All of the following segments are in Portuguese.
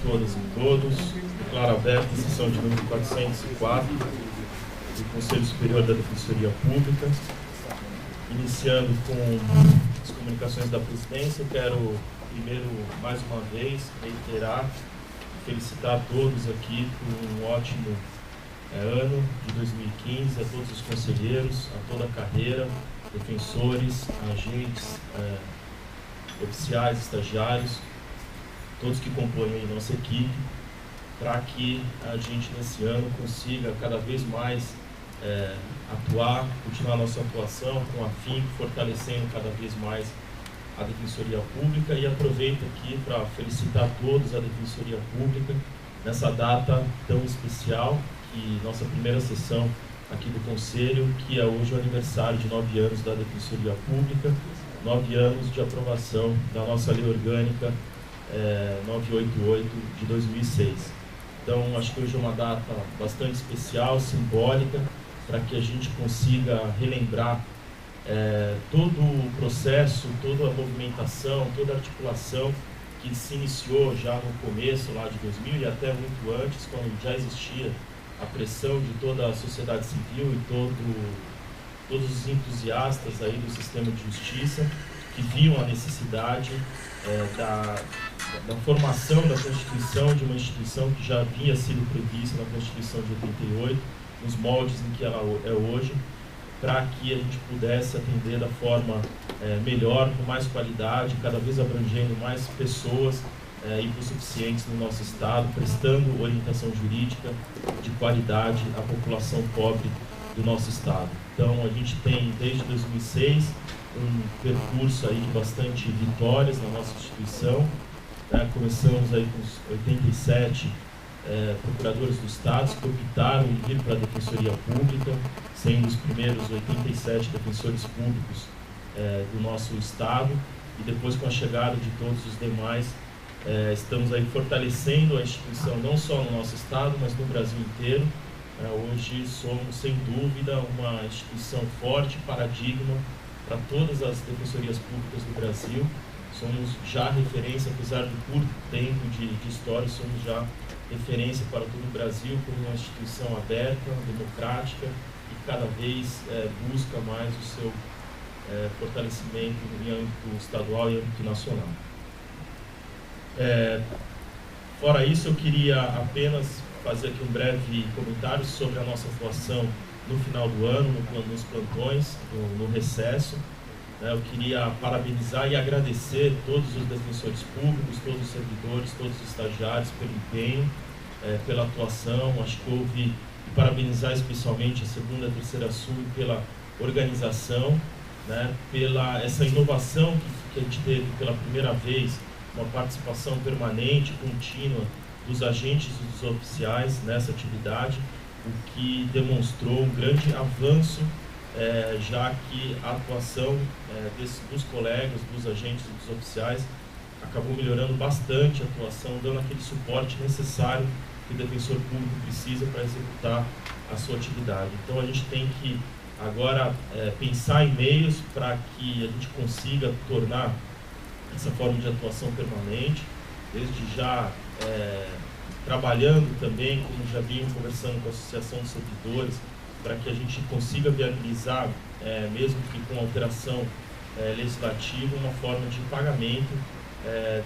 todas e todos. Declaro aberta a sessão de número 404 do Conselho Superior da Defensoria Pública. Iniciando com as comunicações da presidência, eu quero primeiro, mais uma vez, reiterar, felicitar a todos aqui por um ótimo ano de 2015, a todos os conselheiros, a toda a carreira, defensores, agentes, oficiais, estagiários, todos que compõem a nossa equipe, para que a gente nesse ano consiga cada vez mais atuar, continuar a nossa atuação com afinco, fortalecendo cada vez mais a Defensoria Pública. E aproveito aqui para felicitar todos a Defensoria Pública nessa data tão especial, que nossa primeira sessão aqui do Conselho, que é hoje o aniversário de 9 anos da Defensoria Pública, 9 anos de aprovação da nossa Lei Orgânica 988 de 2006. Então, acho que hoje é uma data bastante especial, simbólica, para que a gente consiga relembrar todo o processo, toda a movimentação, toda a articulação que se iniciou já no começo lá de 2000 e até muito antes, quando já existia a pressão de toda a sociedade civil e todos os entusiastas aí do sistema de justiça, que viam a necessidade da formação da Constituição, de uma instituição que já havia sido prevista na Constituição de 88, nos moldes em que ela é hoje, para que a gente pudesse atender da forma melhor, com mais qualidade, cada vez abrangendo mais pessoas hipossuficientes no nosso Estado, prestando orientação jurídica de qualidade à população pobre do nosso Estado. Então, a gente tem, desde 2006, um percurso aí de bastante vitórias na nossa instituição. Começamos aí com os 87 procuradores do Estado que optaram em vir para a Defensoria Pública, sendo os primeiros 87 defensores públicos do nosso Estado, e depois, com a chegada de todos os demais, estamos aí fortalecendo a instituição não só no nosso Estado, mas no Brasil inteiro. Hoje somos, sem dúvida, uma instituição forte, paradigma para todas as defensorias públicas do Brasil. Somos já referência, apesar do curto tempo de história, somos já referência para todo o Brasil como uma instituição aberta, democrática e cada vez busca mais o seu fortalecimento em âmbito estadual e âmbito nacional. Fora isso, eu queria apenas fazer aqui um breve comentário sobre a nossa atuação no final do ano, nos plantões, no recesso. Eu queria parabenizar e agradecer todos os defensores públicos, todos os servidores, todos os estagiários pelo empenho, pela atuação. Acho que houve, e parabenizar especialmente a segunda e a terceira Sul pela organização, pela essa inovação que a gente teve pela primeira vez, uma participação permanente, contínua dos agentes e dos oficiais nessa atividade, o que demonstrou um grande avanço, já que a atuação dos colegas, dos agentes e dos oficiais acabou melhorando bastante a atuação, dando aquele suporte necessário que o defensor público precisa para executar a sua atividade. Então, a gente tem que agora pensar em meios para que a gente consiga tornar essa forma de atuação permanente, desde já trabalhando também, como já vimos conversando com a Associação dos Servidores, para que a gente consiga viabilizar, mesmo que com alteração legislativa, uma forma de pagamento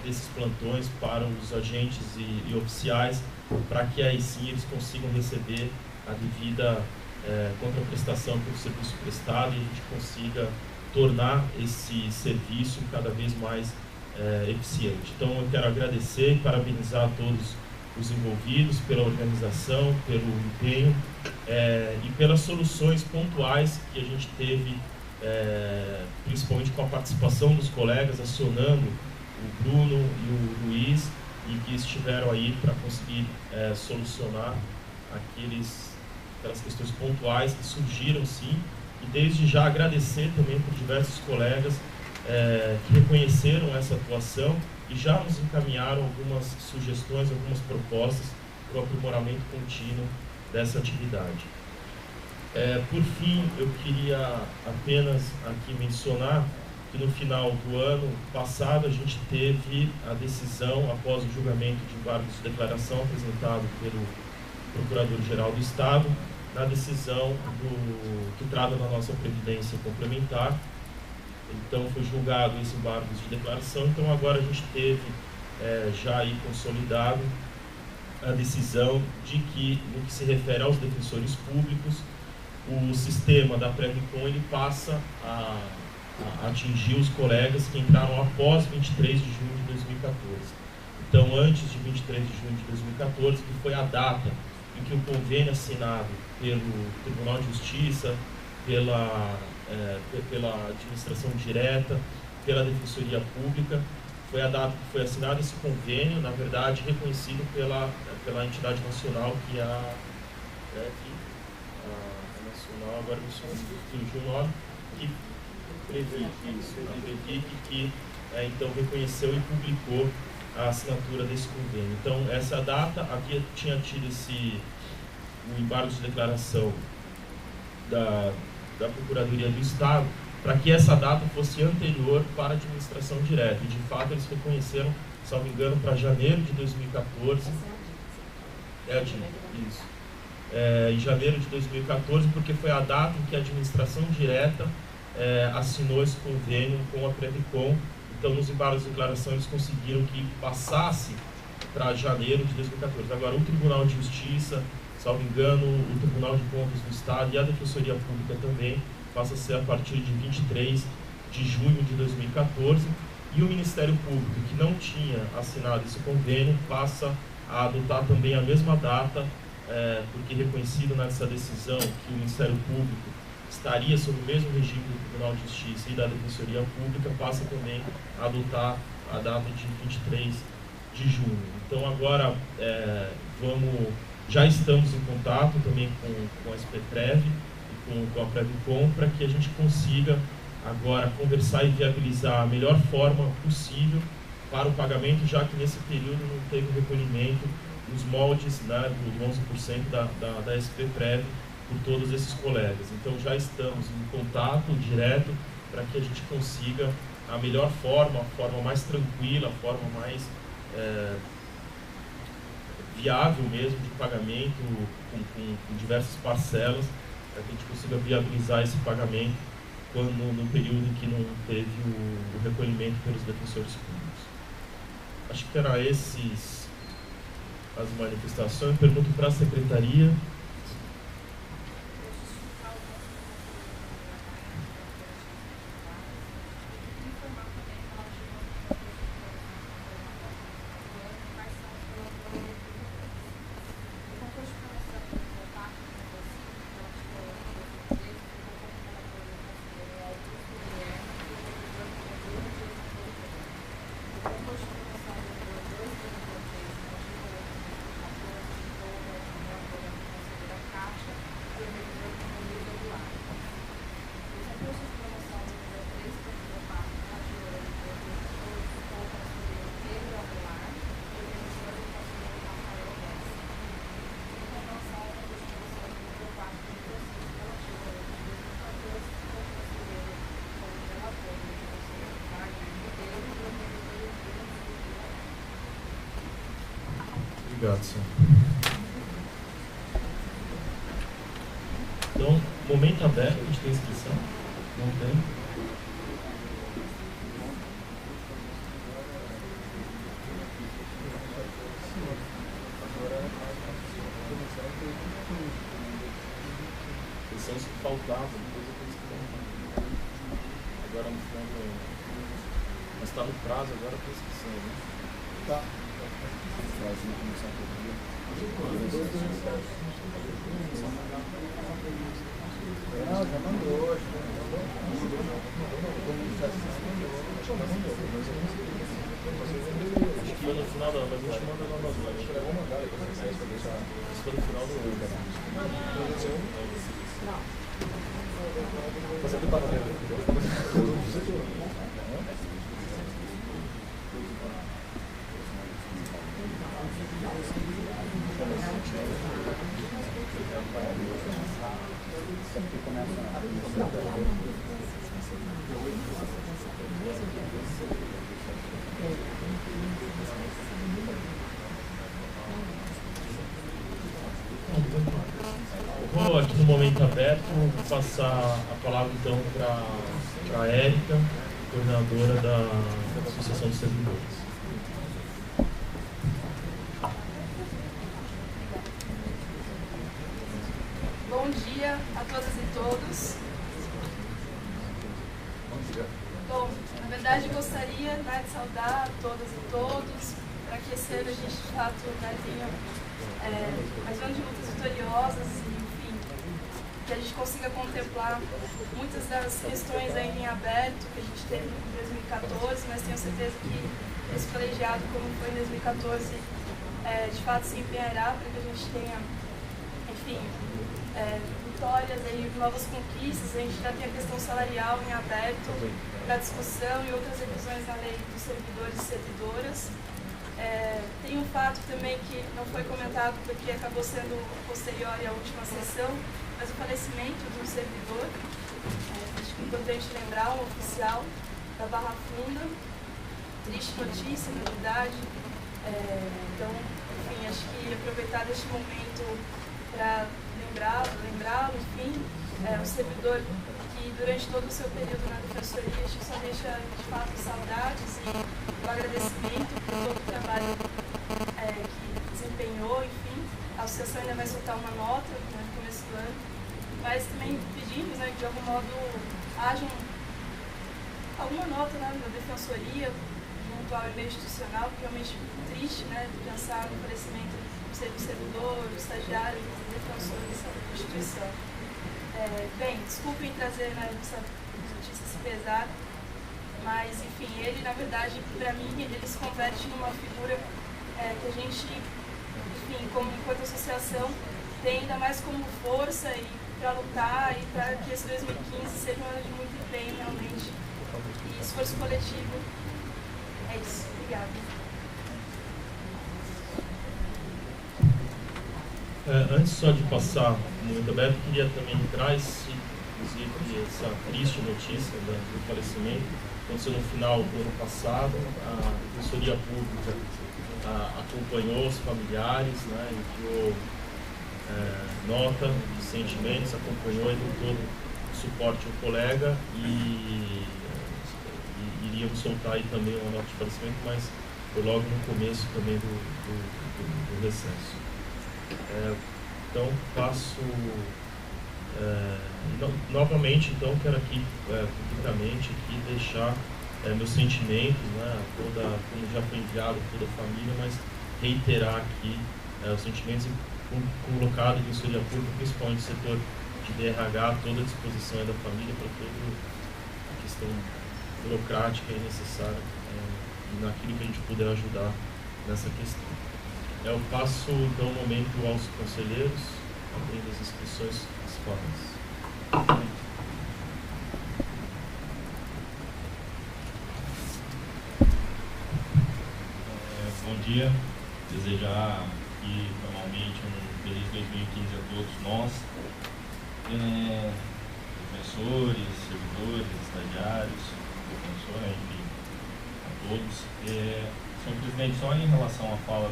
desses plantões para os agentes e oficiais, para que aí sim eles consigam receber a devida contraprestação pelo serviço prestado e a gente consiga tornar esse serviço cada vez mais eficiente. Então, eu quero agradecer e parabenizar a todos os envolvidos pela organização, pelo empenho e pelas soluções pontuais que a gente teve, principalmente com a participação dos colegas, acionando o Bruno e o Luiz, e que estiveram aí para conseguir solucionar aquelas questões pontuais que surgiram, sim, e desde já agradecer também por diversos colegas que reconheceram essa atuação e já nos encaminharam algumas sugestões, algumas propostas para o aprimoramento contínuo dessa atividade. Por fim, eu queria apenas aqui mencionar que no final do ano passado a gente teve a decisão, após o julgamento de embargos de declaração apresentado pelo Procurador-Geral do Estado, na decisão que trata da nossa Previdência Complementar. Então foi julgado esse embargo de declaração, então agora a gente teve já aí consolidado a decisão de que, no que se refere aos defensores públicos, o sistema da Previcon ele passa a atingir os colegas que entraram após 23 de junho de 2014. Então, antes de 23 de junho de 2014, que foi a data em que o convênio assinado pelo Tribunal de Justiça, pela administração direta, pela Defensoria Pública, foi a data que foi assinado esse convênio, na verdade, reconhecido pela entidade nacional, que é a nacional, agora me surgiu o nome, que que então reconheceu e publicou a assinatura desse convênio. Então, essa data, aqui tinha tido o embargo de declaração da Procuradoria do Estado, para que essa data fosse anterior para a administração direta. E, de fato, eles reconheceram, salvo engano, para janeiro de 2014. Isso. Em janeiro de 2014, porque foi a data em que a administração direta assinou esse convênio com a Previcon. Então, nos embargos de declaração, eles conseguiram que passasse para janeiro de 2014. Agora, o Tribunal de Justiça, salvo engano, o Tribunal de Contas do Estado e a Defensoria Pública também passa a ser a partir de 23 de junho de 2014. E o Ministério Público, que não tinha assinado esse convênio, passa a adotar também a mesma data, porque reconhecido nessa decisão que o Ministério Público estaria sob o mesmo regime do Tribunal de Justiça e da Defensoria Pública, passa também a adotar a data de 23 de junho. Então agora já estamos em contato também com a SPPrev e com a Previcon, para que a gente consiga agora conversar e viabilizar a melhor forma possível para o pagamento, já que nesse período não teve recolhimento nos moldes, né, do 11% da SPPrev por todos esses colegas. Então já estamos em contato direto para que a gente consiga a melhor forma, a forma mais tranquila, a forma mais viável mesmo de pagamento, com diversas parcelas, para que a gente consiga viabilizar esse pagamento no período em que não teve o recolhimento pelos defensores públicos. Acho que eram esses as manifestações. Pergunto para a Secretaria. Obrigado, senhor. Então, momento aberto, a gente tem inscrição? Não tem? São os que faltavam, depois eu agora no final do ano. Mas está no prazo agora para inscrição, né? Tá. Não, já mandou. Acho que foi no final do ano, mas a gente manda novamente. Vamos mandar depois. Isso foi no final do ano. Você tem pagamento? aqui no momento aberto, vou passar a palavra então para a Érica, coordenadora da Associação dos Servidores. Bom dia a todas e todos. Bom, na verdade gostaria, né, de saudar todas e todos, para que esse ano a gente de fato, né, tenha mais um ano de lutas vitoriosas e, enfim, que a gente consiga contemplar muitas das questões ainda em aberto que a gente teve em 2014, mas tenho certeza que esse colegiado, como foi em 2014, de fato se empenhará para que a gente tenha, enfim, vitórias, aí, novas conquistas. A gente já tem a questão salarial em aberto para discussão e outras revisões na lei dos servidores e servidoras. Tem um fato também que não foi comentado porque acabou sendo posterior à última sessão, mas o falecimento de um servidor. Acho que é importante lembrar, um oficial da Barra Funda. Triste notícia, na verdade. Então, enfim, acho que aproveitar deste momento para lembrá-lo, enfim, um servidor que durante todo o seu período na Defensoria a gente só deixa de fato saudades e o agradecimento por todo o trabalho que desempenhou, enfim. A associação ainda vai soltar uma nota, né, no começo do ano, mas também pedimos, né, que de algum modo haja alguma nota, né, na Defensoria, junto ao e-mail institucional, porque realmente fico triste, né, de pensar no falecimento do servidor, do estagiário, do defensor dessa instituição. Bem, desculpem trazer, né, essa notícia se pesar, mas, enfim, ele, na verdade, para mim, ele se converte numa figura que a gente, enfim, enquanto associação, tem ainda mais como força e para lutar e para que esse 2015 seja um ano de muito empenho, realmente, e esforço coletivo. É isso. Obrigada. Antes só de passar o momento aberto, queria também entrar inclusive essa triste notícia do falecimento. Aconteceu no final do ano passado, a Defensoria Pública acompanhou os familiares, né, enviou nota de sentimentos, acompanhou e deu todo o suporte ao colega e iríamos soltar aí também uma nota de falecimento, mas foi logo no começo também do recesso. Então passo novamente, então quero aqui publicamente aqui deixar meus sentimentos, né, como já foi enviado toda a família, mas reiterar aqui os sentimentos e colocar a Defensoria Pública, principalmente o setor de DRH, toda a disposição da família para toda a questão burocrática e necessária naquilo que a gente puder ajudar nessa questão. Eu passo, então, o momento aos conselheiros, abrindo as inscrições às formas. Bom dia. Desejar aqui, formalmente, um feliz 2015 a todos nós, professores, servidores, estagiários, professor, enfim, a todos. Senhor presidente, só em relação à fala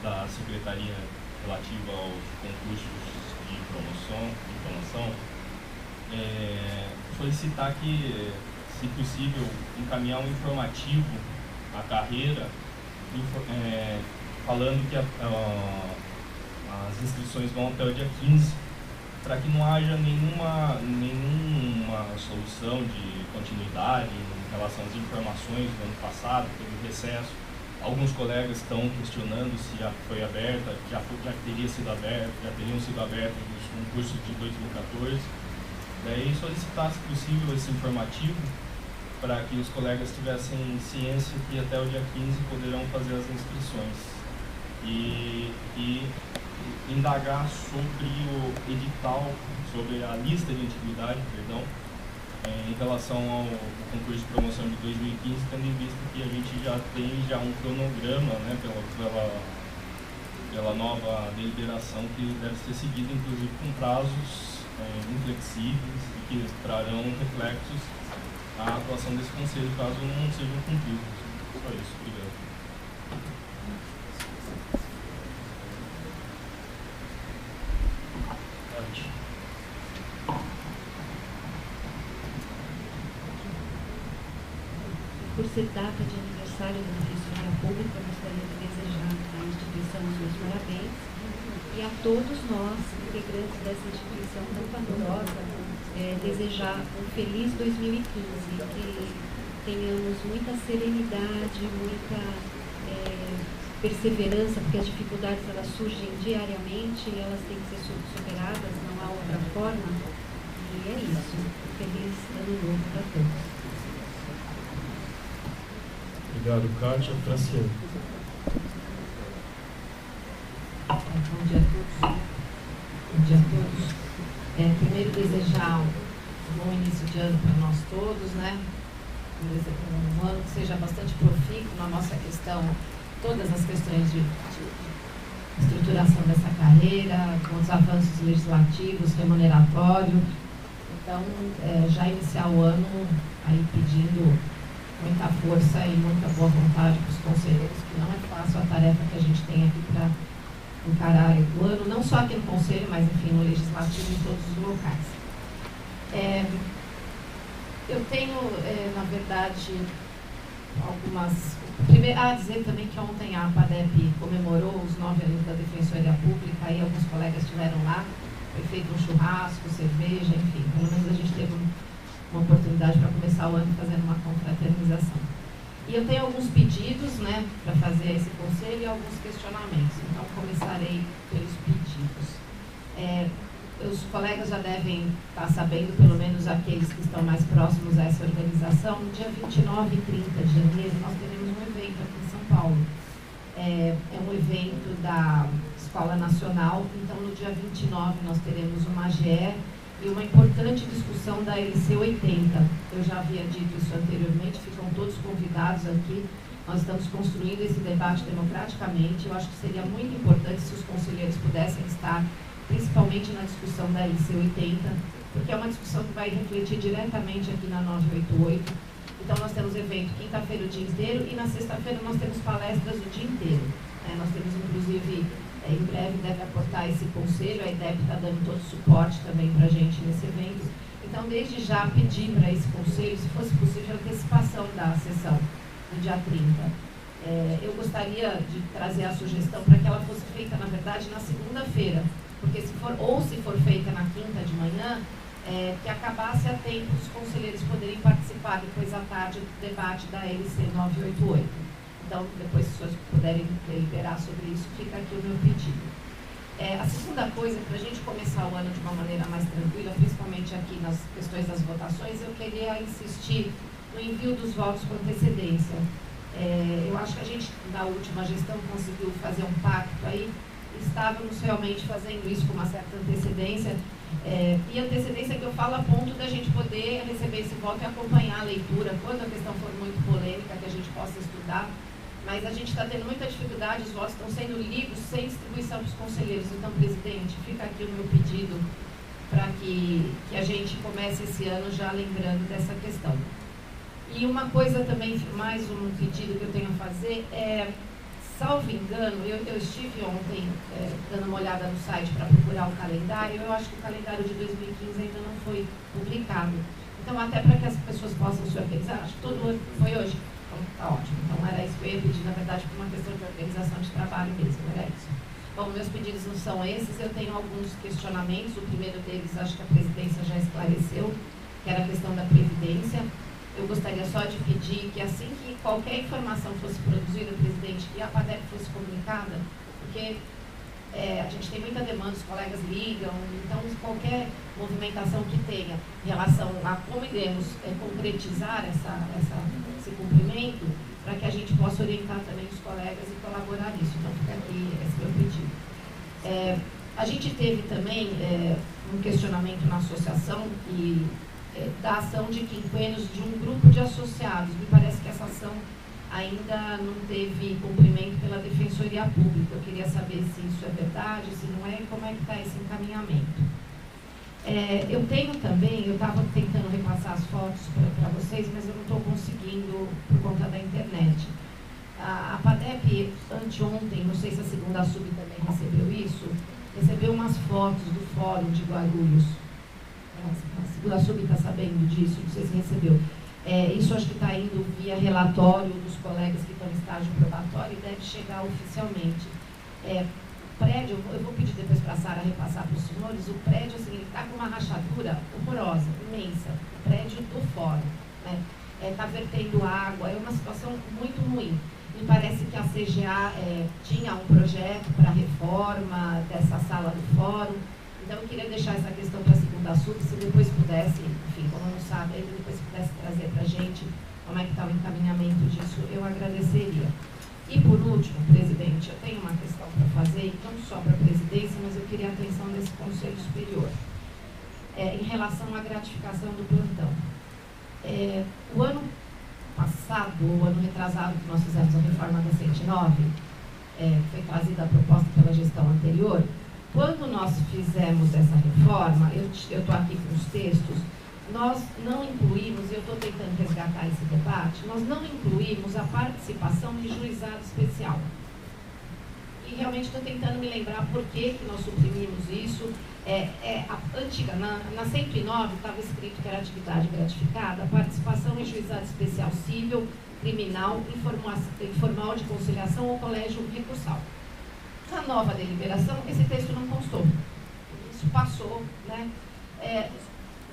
da Secretaria relativa aos concursos de promoção, solicitar que, se possível, encaminhar um informativo à carreira, falando que as inscrições vão até o dia 15, para que não haja nenhuma solução de continuidade em relação às informações do ano passado, pelo recesso. Alguns colegas estão questionando se já foi aberta, já teriam sido abertos os concursos de 2014. Daí solicitar, se possível, esse informativo para que os colegas tivessem ciência que até o dia 15 poderão fazer as inscrições. E indagar sobre o edital, sobre a lista de antiguidade, perdão, em relação ao concurso de promoção de 2015, tendo em vista que a gente já tem um cronograma, né, pela nova deliberação que deve ser seguida, inclusive com prazos inflexíveis e que trarão reflexos à atuação desse conselho caso não sejam cumpridos. Só isso, obrigado. ser data de aniversário da Defensoria Pública, eu gostaria de desejar à instituição os meus parabéns e a todos nós, integrantes dessa instituição tão valorosa, desejar um feliz 2015, que tenhamos muita serenidade, muita perseverança, porque as dificuldades elas surgem diariamente e elas têm que ser superadas, não há outra forma. E é isso. Feliz ano novo para todos. Obrigado, Kátia. Franciane. Bom dia a todos. Bom dia a todos. Primeiro, desejar um bom início de ano para nós todos, né? Um ano que seja bastante profícuo na nossa questão, todas as questões de estruturação dessa carreira, com os avanços legislativos, remuneratório. Então, já iniciar o ano aí pedindo muita força e muita boa vontade para os conselheiros, que não é fácil a tarefa que a gente tem aqui para encarar o ano, não só aqui no Conselho, mas, enfim, no Legislativo em todos os locais. Eu tenho, na verdade, algumas... Primeiro, dizer também que ontem a APADEP comemorou os 9 anos da Defensoria Pública, e alguns colegas estiveram lá, foi feito um churrasco, cerveja, enfim, pelo menos a gente teve uma oportunidade para começar o ano fazendo uma confraternização. E eu tenho alguns pedidos, né, para fazer esse conselho e alguns questionamentos, então começarei pelos pedidos. Os colegas já devem estar sabendo, pelo menos aqueles que estão mais próximos a essa organização, no dia 29 e 30 de janeiro nós teremos um evento aqui em São Paulo. É um evento da Escola Nacional, então no dia 29 nós teremos uma AGE e uma importante discussão da LC 80. Eu já havia dito isso anteriormente, ficam todos convidados aqui. Nós estamos construindo esse debate democraticamente. Eu acho que seria muito importante se os conselheiros pudessem estar, principalmente na discussão da LC 80, porque é uma discussão que vai refletir diretamente aqui na 988. Então nós temos evento quinta-feira o dia inteiro e na sexta-feira nós temos palestras o dia inteiro. Nós temos, inclusive, em breve deve aportar esse conselho, a IDEP está dando todo o suporte também para a gente nesse evento. Então, desde já, pedir para esse conselho, se fosse possível, a antecipação da sessão, no dia 30. Eu gostaria de trazer a sugestão para que ela fosse feita, na verdade, na segunda-feira, porque se for feita na quinta de manhã, que acabasse a tempo os conselheiros poderem participar depois à tarde do debate da LC 988. Então, depois, se vocês puderem deliberar sobre isso, fica aqui o meu pedido. A segunda coisa, para a gente começar o ano de uma maneira mais tranquila, principalmente aqui nas questões das votações, eu queria insistir no envio dos votos com antecedência. Eu acho que a gente, na última gestão, conseguiu fazer um pacto aí, estávamos realmente fazendo isso com uma certa antecedência, e antecedência que eu falo a ponto da gente poder receber esse voto e acompanhar a leitura, quando a questão for muito polêmica, que a gente possa estudar. Mas a gente está tendo muita dificuldade, os votos estão sendo lidos sem distribuição para os conselheiros. Então, presidente, fica aqui o meu pedido para que a gente comece esse ano já lembrando dessa questão. E uma coisa também, mais um pedido que eu tenho a fazer salvo engano, eu estive ontem dando uma olhada no site para procurar o calendário. Eu acho que o calendário de 2015 ainda não foi publicado. Então, até para que as pessoas possam se organizar, acho que todo ano foi hoje. Então, tá ótimo. Então, era isso que eu ia pedir, na verdade, por uma questão de organização de trabalho mesmo, era isso. Bom, meus pedidos não são esses, eu tenho alguns questionamentos. O primeiro deles, acho que a presidência já esclareceu, que era a questão da Previdência. Eu gostaria só de pedir que, assim que qualquer informação fosse produzida, presidente, que a APADEP fosse comunicada, porque a gente tem muita demanda, os colegas ligam, então qualquer movimentação que tenha em relação a como iremos concretizar esse cumprimento, para que a gente possa orientar também os colegas e colaborar nisso. Então fica aqui esse meu pedido. A gente teve também um questionamento na associação da ação de quinquênios de um grupo de associados. Me parece que essa ação ainda não teve cumprimento pela Defensoria Pública. Eu queria saber se isso é verdade, se não é, e como é que está esse encaminhamento. Eu tenho também, eu estava tentando repassar as fotos para vocês, mas eu não estou conseguindo por conta da internet. A APADEP, anteontem, não sei se a segunda sub também recebeu isso, recebeu umas fotos do Fórum de Guarulhos. A segunda sub está sabendo disso, não sei se recebeu. Isso acho que está indo via relatório dos colegas que estão em estágio probatório e deve chegar oficialmente. O prédio, eu vou pedir depois para a Sara repassar para os senhores, o prédio assim, ele está com uma rachadura horrorosa, imensa, o prédio do fórum. Está vertendo água, é uma situação muito ruim. Me parece que a CGA tinha um projeto para reforma dessa sala do fórum. Então, eu queria deixar essa questão para a segunda sub, se depois pudesse, enfim, como não sabe, ele depois pudesse trazer para a gente como é que está o encaminhamento disso, eu agradeceria. E, por último, presidente, eu tenho uma questão para fazer, não só para a presidência, mas eu queria a atenção desse Conselho Superior, em relação à gratificação do plantão. O ano passado, o ano retrasado, que nós fizemos a reforma da 109, foi trazida a proposta pela gestão anterior. Quando nós fizemos essa reforma, eu estou aqui com os textos, nós não incluímos, e eu estou tentando resgatar esse debate, nós não incluímos a participação de juizado especial. E realmente estou tentando me lembrar por que nós suprimimos isso. A antiga, na 109 estava escrito que era atividade gratificada, a participação em juizado especial civil, criminal, informal de conciliação ou colégio recursal. Na nova deliberação, esse texto não constou. Isso passou, né?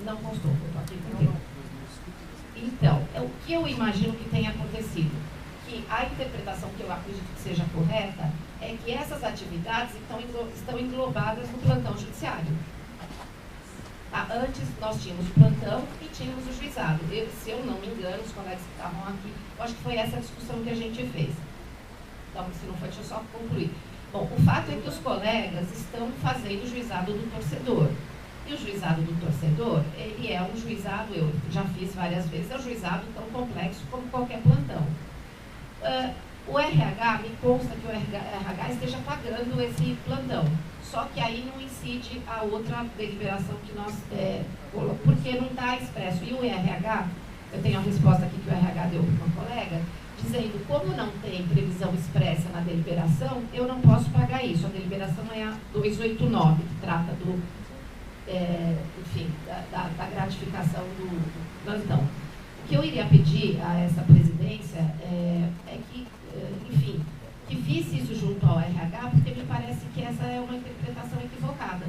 Não constou, eu estou aqui com ele. Então, o que eu imagino que tenha acontecido? Que a interpretação que eu acredito que seja correta é que essas atividades estão englobadas no plantão judiciário. Antes nós tínhamos o plantão e tínhamos o juizado. Se eu não me engano, os colegas que estavam aqui, eu acho que foi essa a discussão que a gente fez. Então, se não foi, deixa eu só concluir. Bom, o fato é que os colegas estão fazendo o juizado do torcedor. E o juizado do torcedor, ele é um juizado, eu já fiz várias vezes, é um juizado tão complexo como qualquer plantão. O RH, me consta que o RH esteja pagando esse plantão, só que aí não incide a outra deliberação que nós colocamos, porque não está expresso. E o RH, eu tenho a resposta aqui que o RH deu para uma colega, dizendo, como não tem previsão expressa na deliberação, eu não posso pagar isso. A deliberação é a 289, que trata do, enfim, da gratificação do plantão. O que eu iria pedir a essa presidência é que, enfim, que visse isso junto ao RH, porque me parece que essa é uma interpretação equivocada.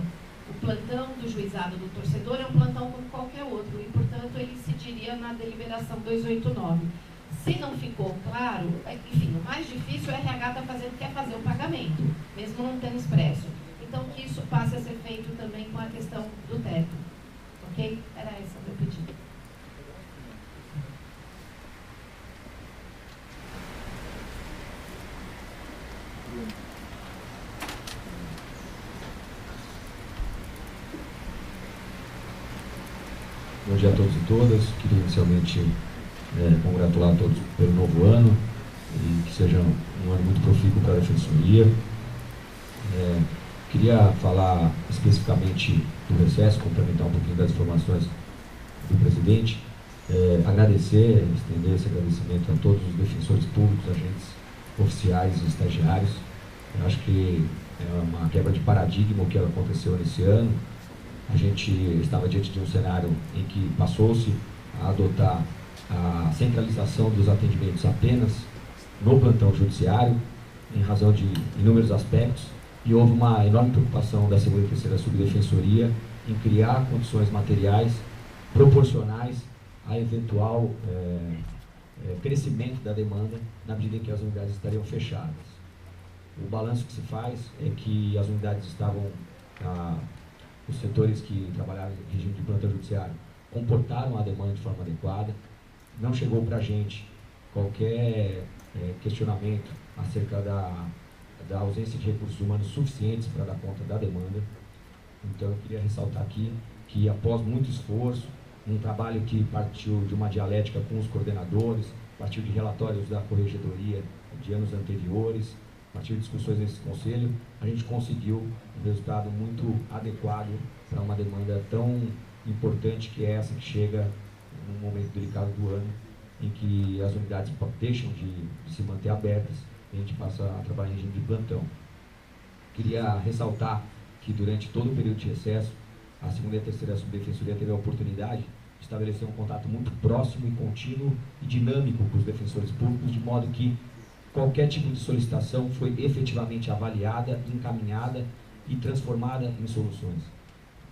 O plantão do juizado do torcedor é um plantão como qualquer outro, e, portanto, ele incidiria na deliberação 289. Se não ficou claro, enfim, o mais difícil, o RH está fazendo, quer fazer o pagamento, mesmo não tendo expresso. Então, que isso passe a ser feito também com a questão do teto. Ok? Era esse o meu pedido. Bom dia a todos e todas. Queria inicialmente congratular a todos pelo novo ano e que seja um ano muito profícuo para a Defensoria. Queria falar especificamente do recesso, complementar um pouquinho das informações do presidente, agradecer, estender esse agradecimento a todos os defensores públicos, agentes oficiais e estagiários. Eu acho que é uma quebra de paradigma o que aconteceu nesse ano. A gente estava diante de um cenário em que passou-se a adotar a centralização dos atendimentos apenas no plantão judiciário, em razão de inúmeros aspectos, e houve uma enorme preocupação da segunda e terceira subdefensoria em criar condições materiais proporcionais a eventual crescimento da demanda na medida em que as unidades estariam fechadas. O balanço que se faz é que as unidades estavam, os setores que trabalharam em regime de plantão judiciário comportaram a demanda de forma adequada. Não chegou para a gente qualquer questionamento acerca da ausência de recursos humanos suficientes para dar conta da demanda. Então eu queria ressaltar aqui que, após muito esforço, um trabalho que partiu de uma dialética com os coordenadores, partiu de relatórios da corregedoria de anos anteriores, partiu de discussões nesse conselho, a gente conseguiu um resultado muito adequado para uma demanda tão importante que é essa que chega num momento delicado do ano, em que as unidades deixam de se manter abertas e a gente passa a trabalhar em regime de plantão. Queria ressaltar que durante todo o período de recesso, a segunda e a terceira subdefensoria teve a oportunidade estabelecer um contato muito próximo e contínuo e dinâmico com os defensores públicos, de modo que qualquer tipo de solicitação foi efetivamente avaliada, encaminhada e transformada em soluções.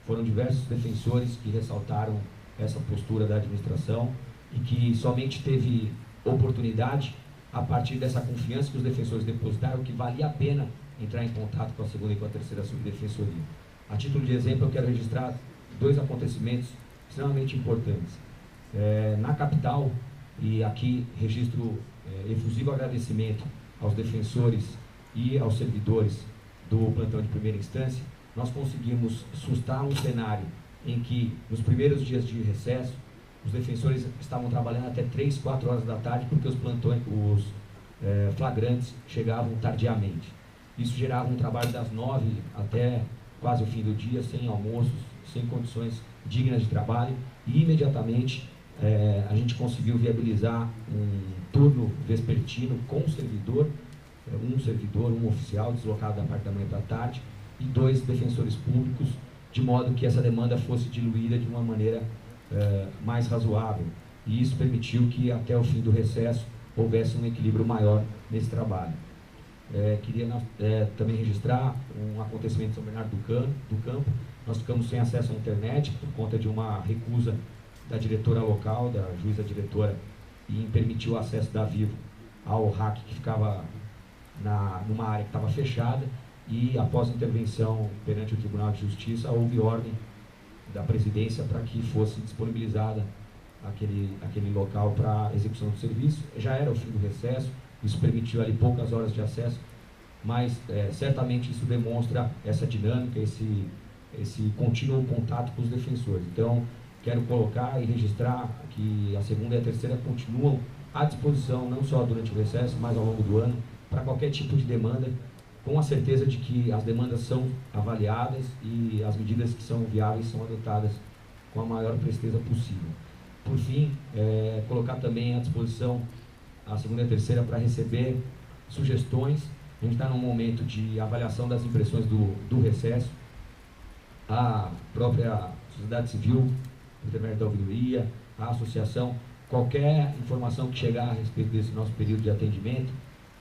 Foram diversos defensores que ressaltaram essa postura da administração e que somente teve oportunidade a partir dessa confiança que os defensores depositaram, que valia a pena entrar em contato com a segunda e com a terceira subdefensoria. A título de exemplo, eu quero registrar 2 acontecimentos extremamente importantes. Na capital, e aqui registro efusivo agradecimento aos defensores e aos servidores do plantão de primeira instância, nós conseguimos sustar um cenário em que, nos primeiros dias de recesso, os defensores estavam trabalhando até 3, 4 horas da tarde, porque os plantões, flagrantes chegavam tardiamente. Isso gerava um trabalho das 9 até quase o fim do dia, sem almoços, sem condições dignas de trabalho, e imediatamente a gente conseguiu viabilizar um turno vespertino com um servidor, um oficial deslocado da parte da manhã para a tarde, e 2 defensores públicos, de modo que essa demanda fosse diluída de uma maneira mais razoável. E isso permitiu que até o fim do recesso houvesse um equilíbrio maior nesse trabalho. Queria também registrar um acontecimento em São Bernardo do Campo. Nós ficamos sem acesso à internet por conta de uma recusa da diretora local, da juíza diretora, em permitir o acesso da Vivo ao RAC, que ficava numa área que estava fechada, e após a intervenção perante o Tribunal de Justiça, houve ordem da presidência para que fosse disponibilizada aquele local para execução do serviço. Já era o fim do recesso, isso permitiu ali poucas horas de acesso, mas certamente isso demonstra essa dinâmica, esse contínuo contato com os defensores. Então, quero colocar e registrar que a segunda e a terceira continuam à disposição, não só durante o recesso, mas ao longo do ano, para qualquer tipo de demanda, com a certeza de que as demandas são avaliadas e as medidas que são viáveis são adotadas com a maior presteza possível. Por fim, colocar também à disposição a segunda e a terceira para receber sugestões. A gente está num momento de avaliação das impressões do recesso. A própria sociedade civil, o intermédio da ouvidoria, a associação, qualquer informação que chegar a respeito desse nosso período de atendimento,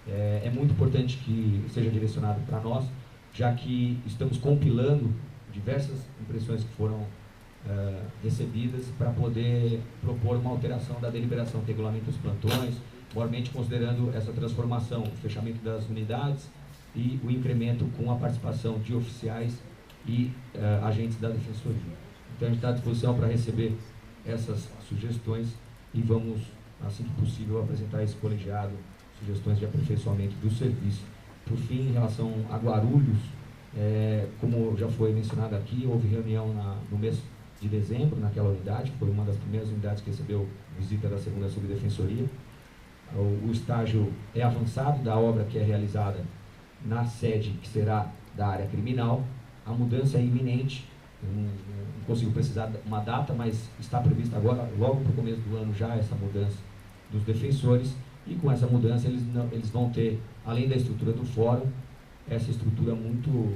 é muito importante que seja direcionado para nós, já que estamos compilando diversas impressões que foram recebidas para poder propor uma alteração da deliberação que regulamenta os plantões, igualmente considerando essa transformação, o fechamento das unidades e o incremento com a participação de oficiais e agentes da Defensoria. Então a gente está à disposição para receber essas sugestões e vamos, assim que possível, apresentar esse colegiado sugestões de aperfeiçoamento do serviço. Por fim, em relação a Guarulhos, como já foi mencionado aqui, houve reunião no mês de dezembro naquela unidade, foi uma das primeiras unidades que recebeu visita da segunda subdefensoria. O estágio é avançado da obra que é realizada na sede que será da área criminal. A mudança é iminente, não consigo precisar uma data, mas está prevista agora, logo para o começo do ano, já essa mudança dos defensores, e com essa mudança eles vão ter, além da estrutura do fórum, essa estrutura muito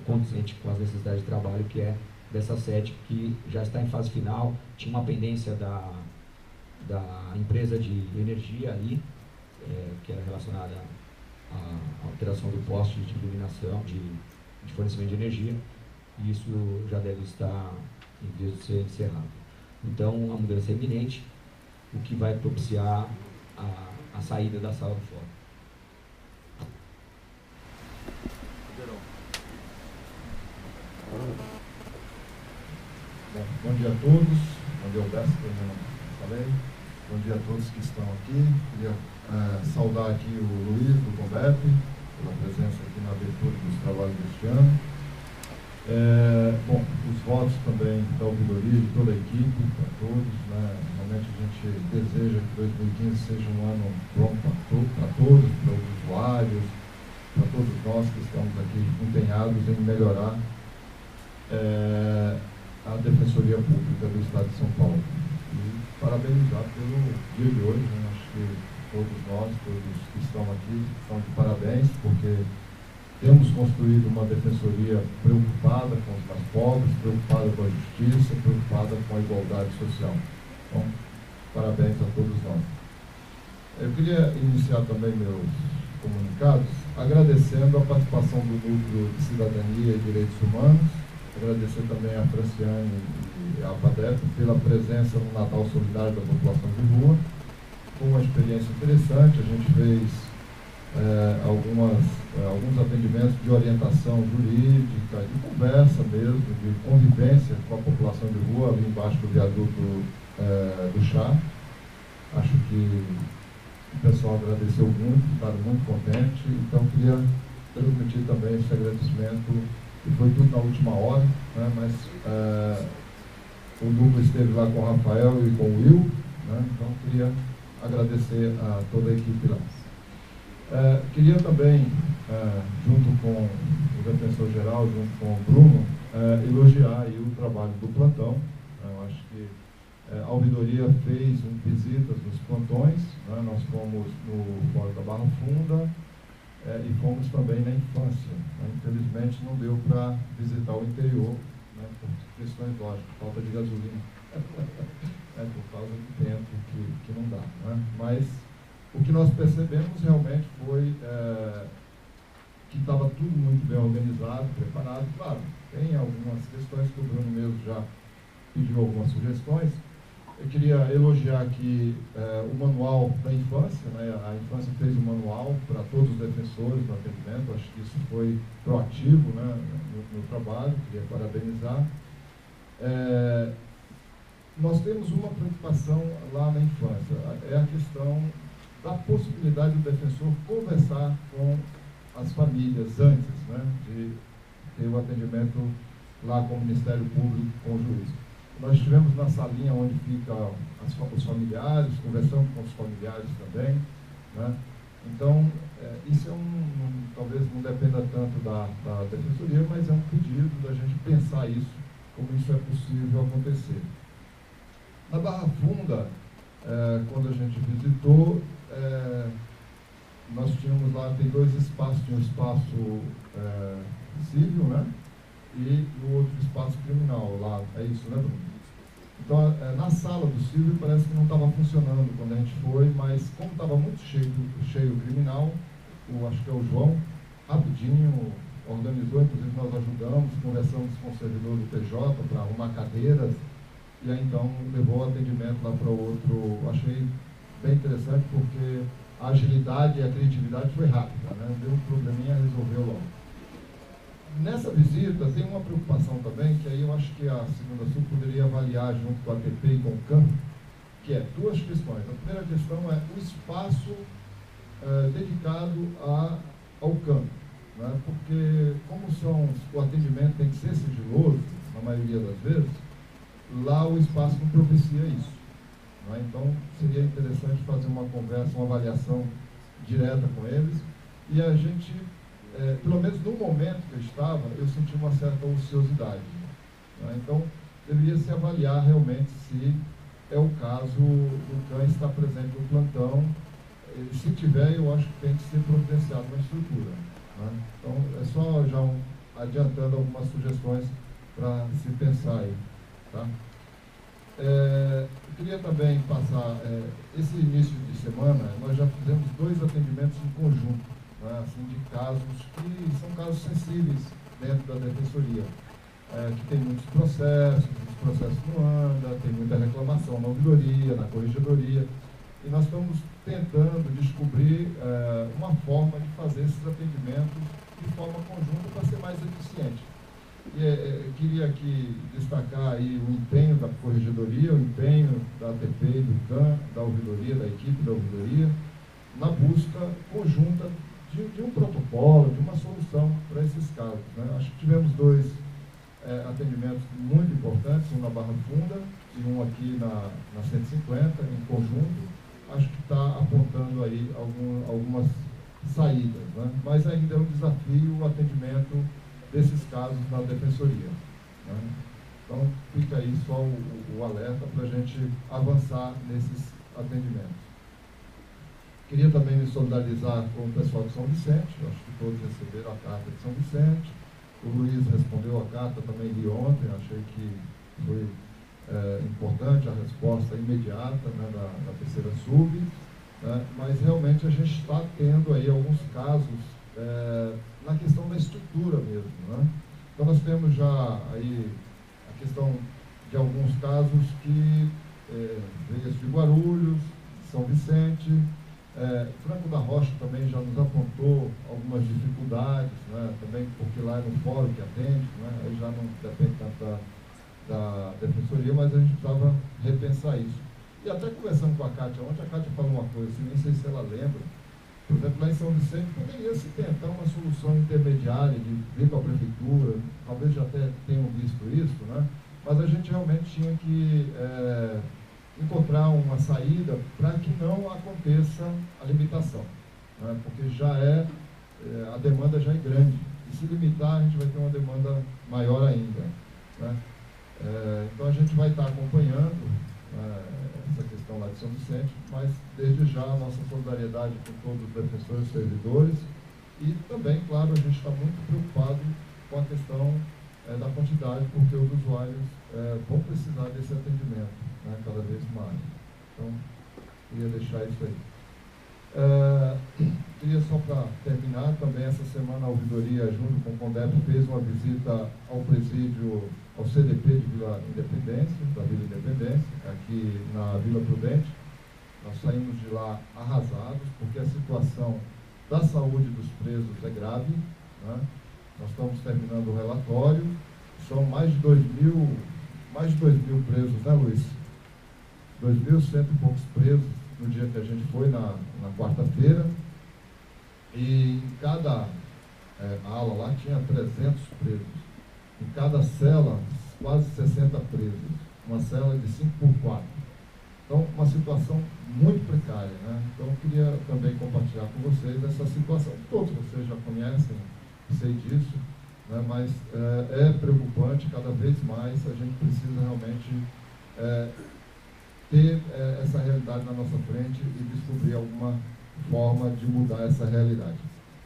condizente com as necessidades de trabalho, que é dessa sede que já está em fase final. Tinha uma pendência da empresa de energia ali, que era relacionada à alteração do poste de iluminação, de fornecimento de energia, e isso já deve estar em vez de ser encerrado. Então, a mudança é iminente, o que vai propiciar a saída da sala do fórum. Bom dia a todos, bom dia Alberto, que eu já não falei, bom dia a todos que estão aqui. Queria saudar aqui o Luiz do Combep, pela presença aqui na abertura dos trabalhos deste ano. Bom, os votos também da ouvidoria, de toda a equipe, para todos, né? Realmente a gente deseja que 2015 seja um ano bom para todos, para os usuários, para todos nós que estamos aqui empenhados em melhorar a Defensoria Pública do Estado de São Paulo. E parabenizar pelo dia de hoje, né? Acho que todos nós, todos que estão aqui, estão de parabéns, porque temos construído uma defensoria preocupada com os mais pobres, preocupada com a justiça, preocupada com a igualdade social. Então, parabéns a todos nós. Eu queria iniciar também meus comunicados agradecendo a participação do Núcleo de Cidadania e Direitos Humanos, agradecer também a Franciane e a PADEP pela presença no Natal Solidário da população de rua. Foi uma experiência interessante, a gente fez alguns atendimentos de orientação jurídica, de conversa mesmo, de convivência com a população de rua, ali embaixo do viaduto do Chá. Acho que o pessoal agradeceu muito, ficaram muito contentes, então queria transmitir também esse agradecimento, que foi tudo na última hora, né, mas o Núcleo esteve lá com o Rafael e com o Will, né, então queria agradecer a toda a equipe lá. Queria também, junto com o defensor-geral, junto com o Bruno, elogiar aí o trabalho do plantão. Eu acho que a ouvidoria fez visitas nos plantões, né? Nós fomos no Fórum da Barra Funda e fomos também na infância. Né? Infelizmente não deu para visitar o interior, né? Por questões lógicas, falta de gasolina, por causa do tempo que não dá. Né? Mas o que nós percebemos realmente foi que estava tudo muito bem organizado, preparado. Claro, tem algumas questões que o Bruno mesmo já pediu algumas sugestões. Eu queria elogiar aqui o manual da infância, né? A infância fez um manual para todos os defensores do atendimento, acho que isso foi proativo, né, no trabalho, queria parabenizar. Nós temos uma preocupação lá na infância, é a questão da possibilidade do defensor conversar com as famílias antes, né, de ter o atendimento lá com o Ministério Público, com o juiz. Nós estivemos na salinha onde ficam os familiares, conversamos com os familiares também, né? Então, isso talvez não dependa tanto da defensoria, mas é um pedido da gente pensar isso, como isso é possível acontecer. Na Barra Funda, quando a gente visitou, nós tínhamos lá, tem dois espaços, tinha um espaço civil, né? E o outro espaço criminal lá, é isso, né, Bruno? Então, na sala do civil parece que não estava funcionando quando a gente foi, mas como estava muito cheio o criminal, acho que é o João, rapidinho organizou, inclusive nós ajudamos, conversamos com o servidor do PJ para arrumar cadeiras, e aí então levou o atendimento lá para o outro. Achei bem interessante porque a agilidade e a criatividade foi rápida, né? Deu um probleminha, resolveu logo. Nessa visita tem uma preocupação também, que aí eu acho que a Segunda Sul poderia avaliar junto com a ATP e com o CAM, que é duas questões. A primeira questão é o espaço dedicado ao CAM, né? Porque como o atendimento tem que ser sigiloso, na maioria das vezes, lá o espaço não propicia isso, né? Então seria interessante fazer uma conversa, uma avaliação direta com eles, e a gente... pelo menos no momento que eu estava, eu senti uma certa ociosidade, né? Então, deveria se avaliar realmente se é o caso do CAM estar presente no plantão. Se tiver, eu acho que tem que ser providenciado uma estrutura, né? Então, é só já adiantando algumas sugestões para se pensar aí, tá? Eu queria também passar, esse início de semana, nós já fizemos 2 atendimentos em conjunto, assim, de casos que são casos sensíveis dentro da defensoria, que tem muitos processos, os processos não andam, tem muita reclamação na ouvidoria, na corregedoria, e nós estamos tentando descobrir uma forma de fazer esses atendimentos de forma conjunta para ser mais eficiente. E queria aqui destacar aí o empenho da corregedoria, o empenho da ATP, do CAM, da ouvidoria, da equipe da ouvidoria, na busca conjunta de um protocolo, de uma solução para esses casos, né? Acho que tivemos 2 atendimentos muito importantes, um na Barra Funda e um aqui na 150, em conjunto. Acho que está apontando aí algumas saídas, né? Mas ainda é um desafio o atendimento desses casos na defensoria, né? Então, fica aí só o alerta para a gente avançar nesses atendimentos. Queria também me solidarizar com o pessoal de São Vicente, eu acho que todos receberam a carta de São Vicente. O Luiz respondeu a carta, também li ontem, achei que foi importante a resposta imediata, né, da terceira sub, né, mas realmente a gente está tendo aí alguns casos na questão da estrutura mesmo, né? Então nós temos já aí a questão de alguns casos que veio de Guarulhos, São Vicente, Franco da Rocha também já nos apontou algumas dificuldades, né, também porque lá é no fórum que atende, né, aí já não depende tanto da defensoria, mas a gente precisava repensar isso. E até conversando com a Kátia ontem, a Kátia falou uma coisa, assim, nem sei se ela lembra, por exemplo, lá em São Vicente poderia se tentar uma solução intermediária de vir com a prefeitura, talvez já até tenham visto isso, né, mas a gente realmente tinha que encontrar uma saída para que não aconteça a limitação, né? Porque já a demanda já é grande, e se limitar a gente vai ter uma demanda maior ainda, né? Então a gente vai estar acompanhando essa questão lá de São Vicente, mas desde já a nossa solidariedade com todos os defensores e servidores, e também, claro, a gente está muito preocupado com a questão da quantidade, porque os usuários vão precisar desse atendimento, né, cada vez mais. Então, queria deixar isso aí. Queria só para terminar, também essa semana a ouvidoria, junto com o CONDEP, fez uma visita ao presídio, ao CDP de Vila Independência, da Vila Independência, aqui na Vila Prudente. Nós saímos de lá arrasados, porque a situação da saúde dos presos é grave, né? Nós estamos terminando o relatório, são mais de 2.000 presos, né, Luiz? 2.100 e poucos presos no dia que a gente foi, na quarta-feira, e em cada ala lá tinha 300 presos, em cada cela quase 60 presos, uma cela de 5x4. Então, uma situação muito precária, né? Então, eu queria também compartilhar com vocês essa situação. Todos vocês já conhecem, sei disso, né? Mas é preocupante, cada vez mais a gente precisa realmente ter essa realidade na nossa frente e descobrir alguma forma de mudar essa realidade.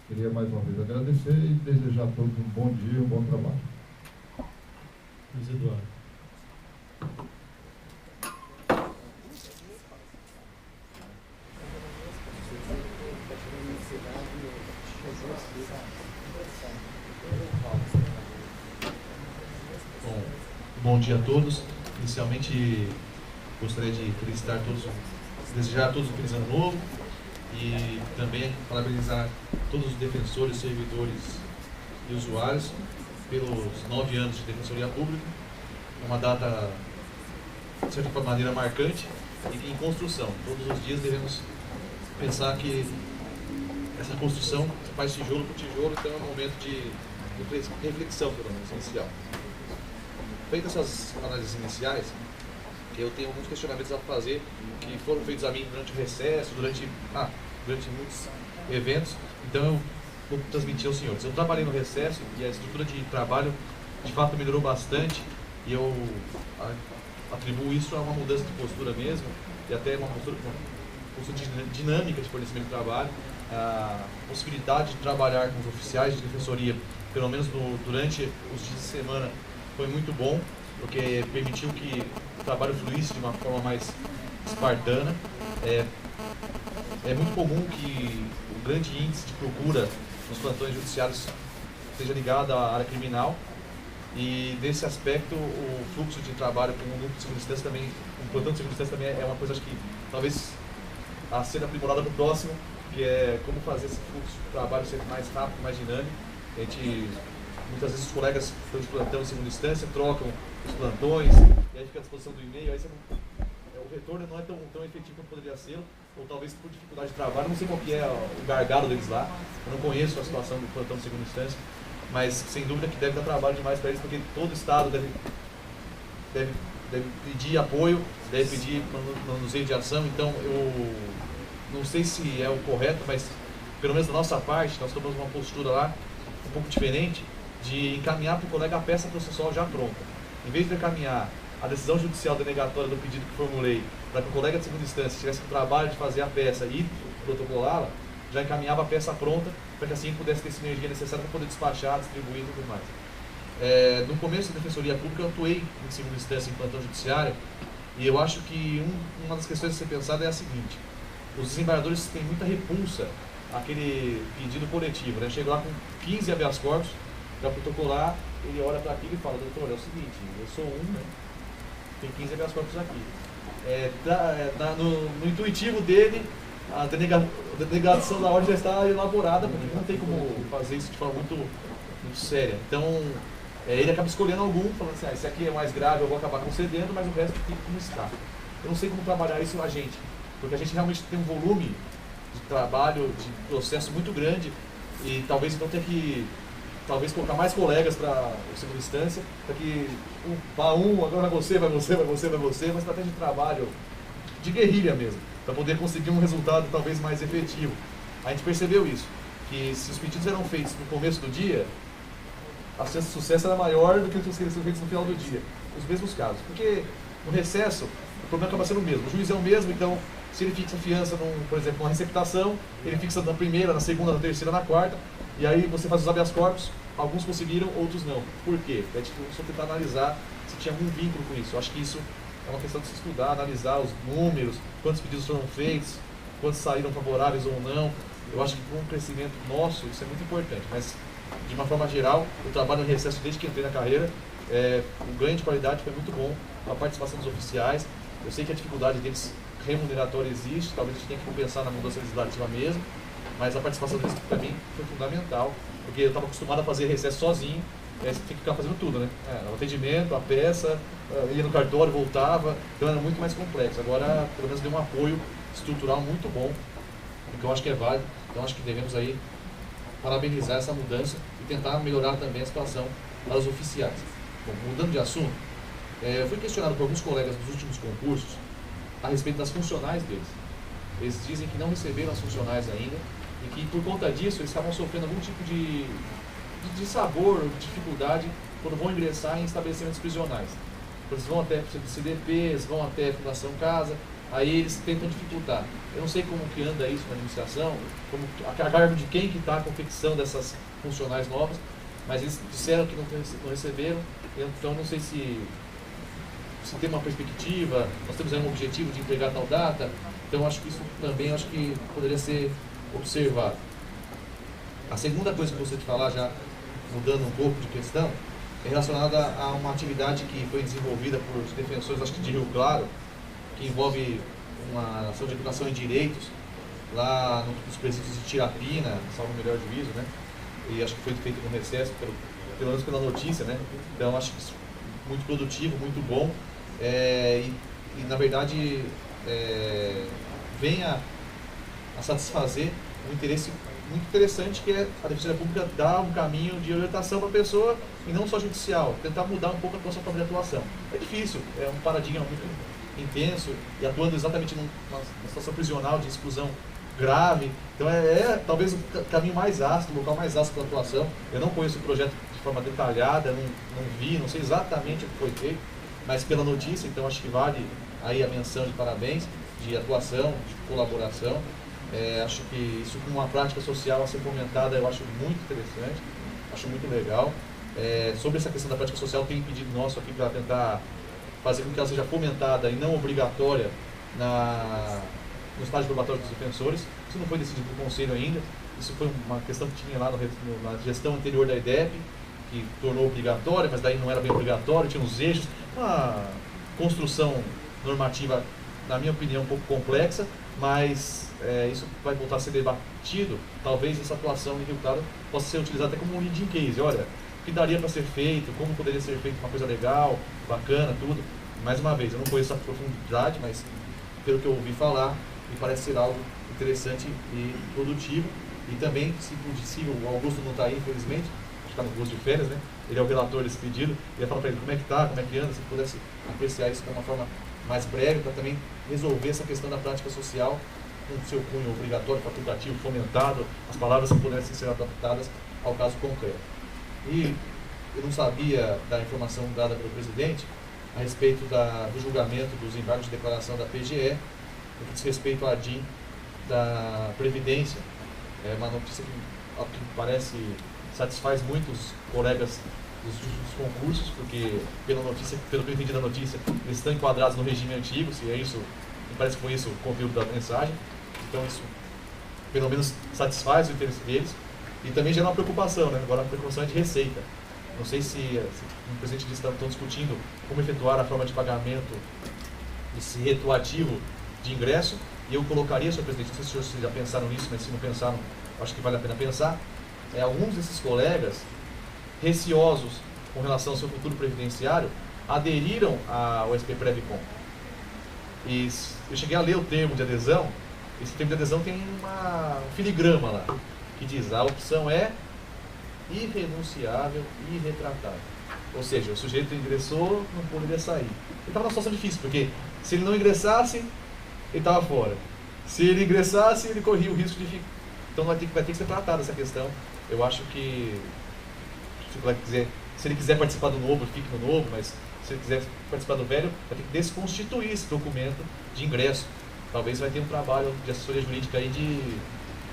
Queria mais uma vez agradecer e desejar a todos um bom dia, um bom trabalho. Luiz Eduardo. Bom dia a todos. Inicialmente, gostaria de felicitar todos, desejar a todos um feliz ano novo e também parabenizar todos os defensores, servidores e usuários pelos 9 anos de Defensoria Pública. É uma data, de certa maneira, marcante e em construção. Todos os dias devemos pensar que essa construção faz tijolo por tijolo, então é um momento de reflexão, pelo menos, inicial. Feitas essas análises iniciais, eu tenho alguns questionamentos a fazer que foram feitos a mim durante o recesso, durante muitos eventos, então eu vou transmitir aos senhores. Eu trabalhei no recesso e a estrutura de trabalho de fato melhorou bastante e eu atribuo isso a uma mudança de postura mesmo e até uma postura dinâmica de fornecimento de trabalho, a possibilidade de trabalhar com os oficiais de defensoria, pelo menos durante os dias de semana, foi muito bom, porque permitiu que o trabalho fluísse de uma forma mais espartana. É muito comum que o grande índice de procura nos plantões judiciários esteja ligado à área criminal e, nesse aspecto, o fluxo de trabalho com um grupo de segunda instância também, um plantão de segunda instância também é uma coisa, acho que talvez a ser aprimorada para o próximo, que é como fazer esse fluxo de trabalho ser mais rápido, mais dinâmico. Muitas vezes os colegas estão de plantão em segunda instância, trocam os plantões, e aí fica à disposição do e-mail, aí o retorno não é tão efetivo quanto poderia ser, ou talvez por dificuldade de trabalho, não sei qual que é o gargalo deles lá, eu não conheço a situação do plantão de segunda instância, mas sem dúvida que deve dar trabalho demais para eles, porque todo Estado deve pedir apoio, deve pedir manuseio de ação, então eu não sei se é o correto, mas pelo menos da nossa parte, nós tomamos uma postura lá um pouco diferente, de encaminhar para o colega a peça processual já pronta. Em vez de encaminhar a decisão judicial denegatória do pedido que formulei para que o colega de segunda instância tivesse o trabalho de fazer a peça e protocolá-la, já encaminhava a peça pronta para que assim pudesse ter sinergia necessária para poder despachar, distribuir e tudo mais. No começo da Defensoria Pública eu atuei em segunda instância em plantão judiciário, e eu acho que uma das questões a ser pensada é a seguinte: os desembargadores têm muita repulsa àquele pedido coletivo, né? Chega lá com 15 habeas corpus para protocolar, ele olha para aquilo e fala: doutor, é o seguinte, eu sou né? Tem 15 habeas corpus aqui. No intuitivo dele, a denegação da ordem já está elaborada, porque não tem como fazer isso de forma muito séria. Então, ele acaba escolhendo algum, falando assim: esse aqui é mais grave, eu vou acabar concedendo, mas o resto fica como está. Eu não sei como trabalhar isso a gente, porque a gente realmente tem um volume de trabalho, de processo muito grande, e talvez então tenha que colocar mais colegas para a segunda instância, para que agora vai você, uma estratégia de trabalho de guerrilha mesmo, para poder conseguir um resultado talvez mais efetivo. A gente percebeu isso, que se os pedidos eram feitos no começo do dia, a chance de sucesso era maior do que os que eram feitos no final do dia, os mesmos casos, porque no recesso o problema acaba sendo o mesmo, o juiz é o mesmo, então se ele fixa a fiança, por exemplo, numa receptação, ele fixa na primeira, na segunda, na terceira, na quarta, e aí você faz os habeas corpus, alguns conseguiram, outros não. Por quê? É tipo, só tentar analisar se tinha algum vínculo com isso. Eu acho que isso é uma questão de se estudar, analisar os números, quantos pedidos foram feitos, quantos saíram favoráveis ou não. Eu acho que com o crescimento nosso, isso é muito importante, mas de uma forma geral, o trabalho no recesso desde que entrei na carreira, o ganho de qualidade foi muito bom, a participação dos oficiais. Eu sei que a dificuldade deles remuneratória existe, talvez a gente tenha que pensar na mudança legislativa mesmo, mas a participação deles para mim foi fundamental, porque eu estava acostumado a fazer recesso sozinho, você tem que ficar fazendo tudo, né? O atendimento, a peça, ia no cartório, voltava, então era muito mais complexo. Agora, pelo menos deu um apoio estrutural muito bom, que eu acho que é válido, então acho que devemos aí parabenizar essa mudança e tentar melhorar também a situação para os oficiais. Bom, mudando de assunto, eu fui questionado por alguns colegas dos últimos concursos a respeito das funcionais deles. Eles dizem que não receberam as funcionais ainda e que por conta disso eles estavam sofrendo algum tipo de sabor, de dificuldade quando vão ingressar em estabelecimentos prisionais. Eles vão até CDPs, vão até Fundação Casa, aí eles tentam dificultar. Eu não sei como que anda isso na administração, a cargo de quem que está a confecção dessas funcionais novas, mas eles disseram que não receberam, então não sei se tem uma perspectiva, nós temos aí um objetivo de entregar tal data, então acho que isso também poderia ser observado. A segunda coisa que eu gostaria de falar, já mudando um pouco de questão, é relacionada a uma atividade que foi desenvolvida por defensores, acho que de Rio Claro, que envolve uma ação de educação em direitos, lá nos presídios de Tirapina, salvo o melhor juízo, né? E acho que foi feito no recesso, pelo menos pela notícia, né? Então acho que isso é muito produtivo, muito bom, e na verdade vem a satisfazer um interesse muito interessante, que é a Defensoria Pública dar um caminho de orientação para a pessoa, e não só judicial, tentar mudar um pouco a sua própria atuação. É difícil, é um paradigma muito intenso, e atuando exatamente numa situação prisional de exclusão grave, então talvez o caminho mais ácido, o local mais ácido para a atuação. Eu não conheço o projeto de forma detalhada, não vi, não sei exatamente o que foi feito, mas pela notícia, então acho que vale aí a menção de parabéns, de atuação, de colaboração. Acho que isso com uma prática social a ser fomentada, eu acho muito interessante, acho muito legal. Sobre essa questão da prática social, tem um pedido nosso aqui para tentar fazer com que ela seja fomentada e não obrigatória no estágio probatório dos defensores. Isso não foi decidido pelo Conselho ainda, isso foi uma questão que tinha lá na gestão anterior da IDEP, que tornou obrigatória, mas daí não era bem obrigatório, tinha uns eixos, uma construção normativa, na minha opinião, um pouco complexa, mas isso vai voltar a ser debatido. Talvez essa atuação em Rio Claro possa ser utilizada até como um leading case. Olha, o que daria para ser feito, como poderia ser feito uma coisa legal, bacana, tudo. Mais uma vez, eu não conheço a profundidade, mas pelo que eu ouvi falar, me parece ser algo interessante e produtivo. E também, se possível, o Augusto não está aí, infelizmente, acho que está no gosto de férias, né? Ele é o relator desse pedido. Eu ia falar para ele como é que está, como é que anda, se pudesse apreciar isso de uma forma mais breve, para também resolver essa questão da prática social com seu cunho obrigatório, facultativo, fomentado, as palavras que pudessem ser adaptadas ao caso concreto. E eu não sabia da informação dada pelo presidente a respeito do julgamento dos embargos de declaração da PGE, no que diz respeito à DIN da Previdência. É uma notícia que, ao que parece, satisfaz muitos colegas dos concursos, porque, pelo que eu entendi da notícia, eles estão enquadrados no regime antigo, se é isso, me parece que foi isso o conteúdo da mensagem. Então, isso, pelo menos, satisfaz o interesse deles. E também gera uma preocupação, né? Agora a preocupação é de receita. Não sei se o presidente disse que estão discutindo como efetuar a forma de pagamento esse retroativo de ingresso, e eu colocaria, senhor presidente, não sei se os senhores já pensaram nisso, mas se não pensaram, acho que vale a pena pensar, alguns desses colegas, receosos com relação ao seu futuro previdenciário, aderiram ao SP-Previcom. E eu cheguei a ler o termo de adesão. Esse termo de adesão tem um filigrama lá, que diz: a opção é irrenunciável e irretratável. Ou seja, o sujeito ingressou, não poderia sair. Ele estava numa situação difícil, porque se ele não ingressasse, ele estava fora. Se ele ingressasse, ele corria o risco de ficar. Então vai ter que ser tratada essa questão. Eu acho que, se ele quiser participar do novo, fique no novo, mas se ele quiser participar do velho, vai ter que desconstituir esse documento de ingresso. Talvez vai ter um trabalho de assessoria jurídica aí de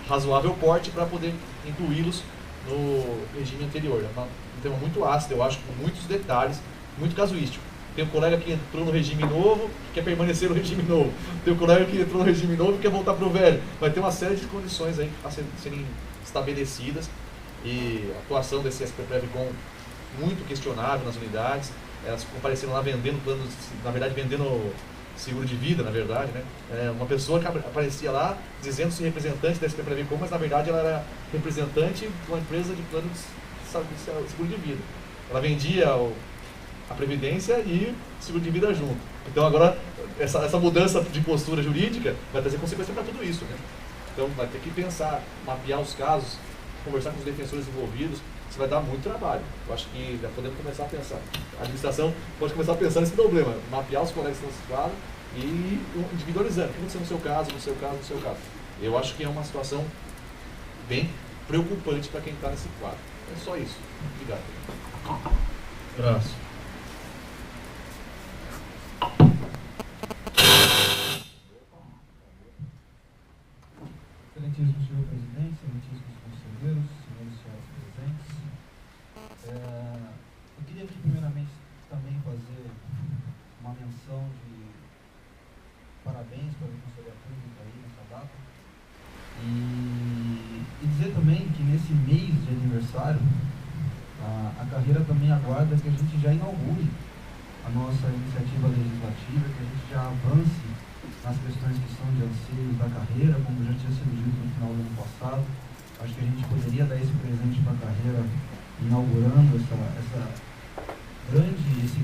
razoável porte para poder incluí-los no regime anterior. É um tema muito ácido, eu acho, com muitos detalhes, muito casuístico. Tem um colega que entrou no regime novo, que quer permanecer no regime novo. Tem um colega que entrou no regime novo e quer voltar para o velho. Vai ter uma série de condições aí a serem estabelecidas. E a atuação desse SP-Previcom muito questionável nas unidades. Elas compareceram lá vendendo planos, na verdade vendendo seguro de vida, na verdade, né? Uma pessoa que aparecia lá dizendo-se representante da SP-Previcom, mas na verdade ela era representante de uma empresa de plano de seguro de vida. Ela vendia a Previdência e seguro de vida junto. Então agora essa mudança de postura jurídica vai trazer consequência para tudo isso, né? Então vai ter que pensar, mapear os casos, conversar com os defensores envolvidos. Isso vai dar muito trabalho. Eu acho que já podemos começar a pensar. A administração pode começar a pensar nesse problema, mapear os colegas que estão situados e individualizando. O que aconteceu no seu caso, no seu caso, no seu caso. Eu acho que é uma situação bem preocupante para quem está nesse quadro. É só isso. Obrigado. Abraço. Excelentíssimo senhor presidente, excelentíssimos conselheiros, senhores e senhoras presentes. Eu queria aqui primeiramente também fazer uma menção de parabéns para a Defensoria Pública aí nessa data. E dizer também que nesse mês de aniversário, a carreira também aguarda que a gente já inaugure a nossa iniciativa legislativa, que a gente já avance nas questões que são de anseios da carreira, como já tinha sido dito no final do ano passado. Acho que a gente poderia dar esse presente para a carreira, inaugurando esse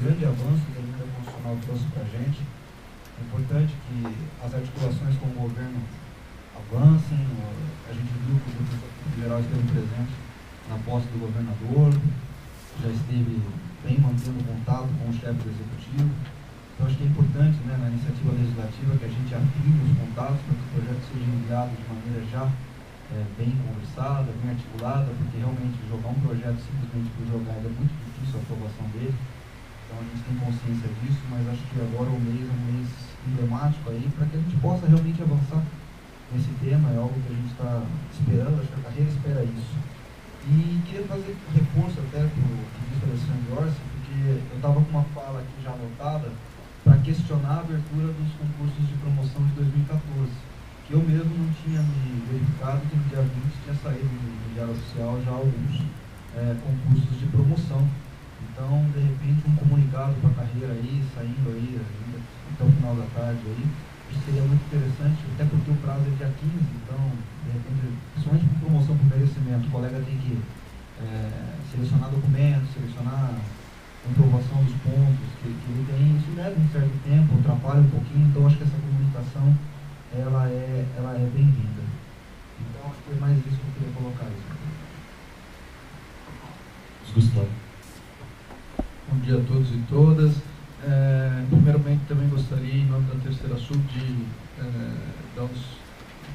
grande avanço que a emenda constitucional trouxe para a gente. É importante que as articulações com o governo avancem. A gente viu que o professor geral esteve presente na posse do governador, já esteve bem mantendo contato com o chefe do executivo. Então acho que é importante, né, na iniciativa legislativa, que a gente afine os contatos para que o projeto seja enviado de maneira já bem conversada, bem articulada, porque realmente jogar um projeto simplesmente por jogar é muito difícil a aprovação dele. Então a gente tem consciência disso, mas acho que agora o mês é um mês emblemático aí para que a gente possa realmente avançar nesse tema. É algo que a gente está esperando, acho que a carreira espera isso. E queria fazer reforço até para o que disse o Alessandro Orsi, porque eu estava com uma fala aqui já anotada para questionar a abertura dos concursos de promoção de 2014, que eu mesmo não tinha me verificado que no dia 20 tinha saído no Diário Oficial já alguns concursos de promoção. Então, de repente, um comunicado para a carreira aí, saindo aí ainda até o final da tarde aí, seria muito interessante, até porque o prazo é dia 15, então, de repente, principalmente por promoção por merecimento, o colega tem que selecionar documentos, selecionar a comprovação dos pontos que ele tem, isso leva um certo tempo, atrapalha um pouquinho, então acho que essa comunicação ela é bem-vinda. Então, acho que foi mais isso que eu queria colocar isso. Gustavo. Bom dia a todos e todas. Primeiramente, também gostaria, em nome da Terceira Sul, de dar os